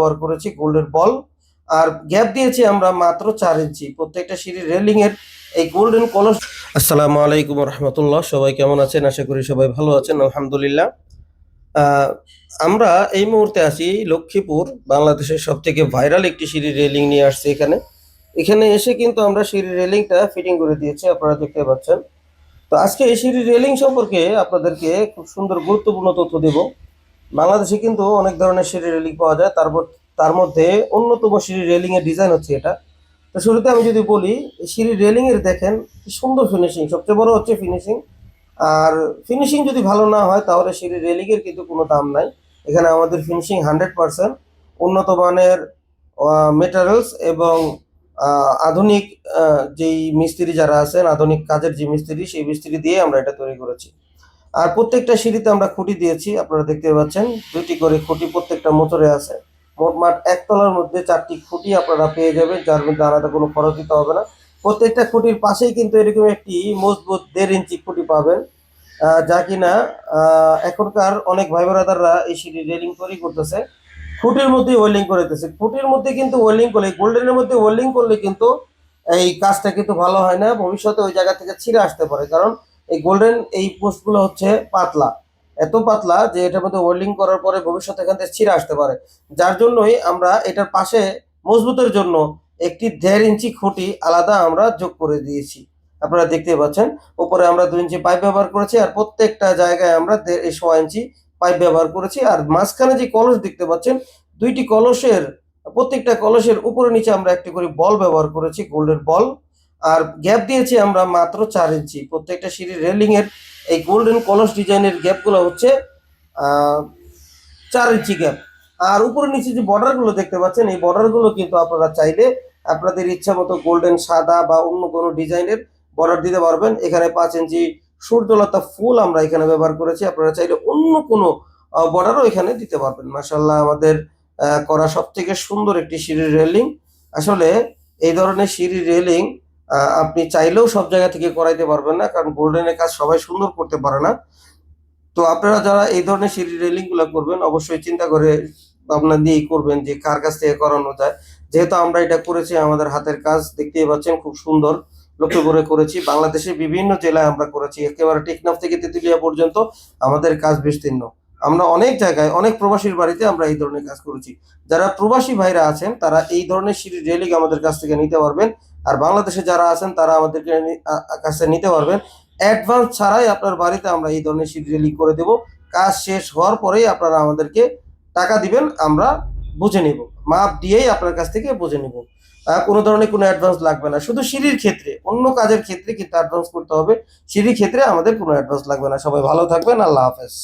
ব্যবহার করেছি গোল্ডের বল। আর গ্যাপ দিয়েছি আমরা মাত্র 4 ইঞ্চি প্রত্যেকটা সিঁড়ির রেলিং এর এই গোল্ডেন কলস। আসসালামু আলাইকুম রহমতুল্লাহ, সবাই কেমন আছেন? আশা করি সবাই ভালো আছেন, আলহামদুলিল্লাহ। আহ, আমরা এই মুহূর্তে আছি লক্ষ্মীপুর, বাংলাদেশের সব থেকে ভাইরাল একটি সিঁড়ির রেলিং নিয়ে আসছে এখানে। এখানে এসে কিন্তু আমরা সিঁড়ির রেলিংটা ফিটিং করে দিয়েছি, আপনারা দেখতে পাচ্ছেন। তো আজকে এই সিঁড়ির রেলিং সম্পর্কে আপনাদেরকে খুব সুন্দর গুরুত্বপূর্ণ তথ্য দেব। বাংলাদেশে কিন্তু অনেক ধরনের সিঁড়ি রেলিং পাওয়া যায়, তার মধ্যে অন্যতম সিঁড়ি রেলিং এর ডিজাইন হচ্ছে এটা। তো শুরুতে আমি যদি বলি, এই সিঁড়ি রেলিং এর দেখেন কি সুন্দর ফিনিশিং, সবচেয়ে বড় হচ্ছে ফিনিশিং। আর ফিনিশিং যদি ভালো না হয় তাহলে সিঁড়ি রেলিং এর কিন্তু কোনো দাম নাই। এখানে আমাদের ফিনিশিং 100%, উন্নত মানের মেটেরিয়ালস এবং আধুনিক যেই মিস্ত্রি যারা আছেন, আধুনিক কাজের যে মিস্ত্রি, সেই মিস্ত্রি দিয়ে আমরা এটা তৈরি করেছি। আর প্রত্যেকটা সিঁড়িতে আমরা খুঁটি দিয়েছি, আপনারা দেখতে পাচ্ছেন 2টি করে খুঁটি প্রত্যেকটা মোটরে আছে। মোটমাট একতলার মধ্যে 4টি খুঁটি আপনারা পেয়ে যাবেন, যার মধ্যে আলাদা কোনো খরচ দিতে হবে না। প্রত্যেকটা খুঁটির পাশেই কিন্তু এরকম একটি মজবুত 1.5 ইঞ্চি খুঁটি পাবেন, যা কিনা এখনকার অনেক ভাই ব্রাদাররা এই সিঁড়ি রেলিং তৈরি করতেছে, খুঁটির মধ্যে ওয়েল্ডিং করে দিতেছে। খুঁটির মধ্যে কিন্তু ওয়েল্ডিং করলে, গোল্ডেনের মধ্যে ওয়েল্ডিং করলে কিন্তু এই কাজটা কিন্তু ভালো হয় না, ভবিষ্যতে ওই জায়গা থেকে ছিঁড়ে আসতে পারে। কারণ এই গোল্ডেন এই পোস্টগুলো হচ্ছে পাতলা, এত পাতলা যে এটার মধ্যে ওয়েল্ডিং করার পরে ভবিষ্যতে এখান থেকে ছিঁড়ে আসতে পারে। যার জন্যই আমরা এটার পাশে মজবুতের জন্য একটি 1.5 ইঞ্চি খুঁটি আলাদা আমরা যোগ করে দিয়েছি, আপনারা দেখতে পাচ্ছেন। উপরে আমরা 2 ইঞ্চি পাইপ ব্যবহার করেছি, আর প্রত্যেকটা জায়গায় আমরা 1.5 ইঞ্চি পাইপ ব্যবহার করেছি। আর মাঝখানে যে কলস দেখতে পাচ্ছেন, 2টি কলসের, প্রত্যেকটা কলসের উপরে নিচে আমরা একটি করে বল ব্যবহার করেছি, গোল্ডের বল। আর গ্যাপ দিয়েছি আমরা মাত্র 4 ইঞ্চি প্রত্যেকটা সিঁড়ির রেলিং এর। এই গোল্ডেন কলস ডিজাইনের গ্যাপগুলো হচ্ছে 4 ইঞ্চি গ্যাপ। আর উপরে নিচে যে বর্ডারগুলো দেখতে পাচ্ছেন, এই বর্ডারগুলো কিন্তু আপনারা চাইলে আপনাদের ইচ্ছা মতো গোল্ডেন, সাদা বা অন্য কোনো ডিজাইনের বর্ডার দিতে পারবেন। এখানে 5 ইঞ্চি সূর্যলতা ফুল আমরা এখানে ব্যবহার করেছি, আপনারা চাইলে অন্য কোনো বর্ডারও এখানে দিতে পারবেন। মাশাআল্লাহ, আমাদের করা সব থেকে সুন্দর একটি সিঁড়ির রেলিং। আসলে এই ধরনের সিঁড়ির রেলিং আপনি চাইলেও সব জায়গা থেকে করাইতে পারবেন না, কারণ গোল্ডেনের কাজ সবাই সুন্দর করতে পারে না। তো আপনারা যারা এই ধরনের সিঁড়ি রেলিং গুলো করবেন, অবশ্যই চিন্তা করে ভাবনা দিয়েই করবেন যে কার কাছ থেকে করানো যায়। যেহেতু আমরা এটা করেছি, আমাদের হাতের কাজ দেখতেই পাচ্ছেন, খুব সুন্দর লক্ষ্য করে করেছি। বাংলাদেশের বিভিন্ন জেলায় আমরা করেছি, একেবারে টেকনাফ থেকে তেতুলিয়া পর্যন্ত আমাদের কাজ বিস্তীর্ণ। আমরা অনেক জায়গায়, অনেক প্রবাসীর বাড়িতে আমরা এই ধরনের কাজ করেছি। যারা প্রবাসী ভাইরা আছেন তারা এই ধরনের সিঁড়ি রেলিং আমাদের কাছ থেকে নিতে পারবেন। আর বাংলাদেশে যারা আছেন তারা আমাদেরকে কাছে নিতে পারবেন। অ্যাডভান্স ছাড়াই আপনার বাড়িতে আমরা এই ধরনের সিট রেলি করে দেব। কাজ শেষ হওয়ার পরেই আপনারা আমাদেরকে টাকা দিবেন, আমরা বুঝে নিব, মাপ দিয়েই আপনার কাছ থেকে বুঝে নিব। কোনো ধরনের কোনো অ্যাডভান্স লাগবে না, শুধু সিঁড়ির ক্ষেত্রে, অন্য কাজের ক্ষেত্রে কিন্তু অ্যাডভান্স করতে হবে। সিঁড়ির ক্ষেত্রে আমাদের কোনো অ্যাডভান্স লাগবে না। সবাই ভালো থাকবেন, আল্লাহ হাফেজ।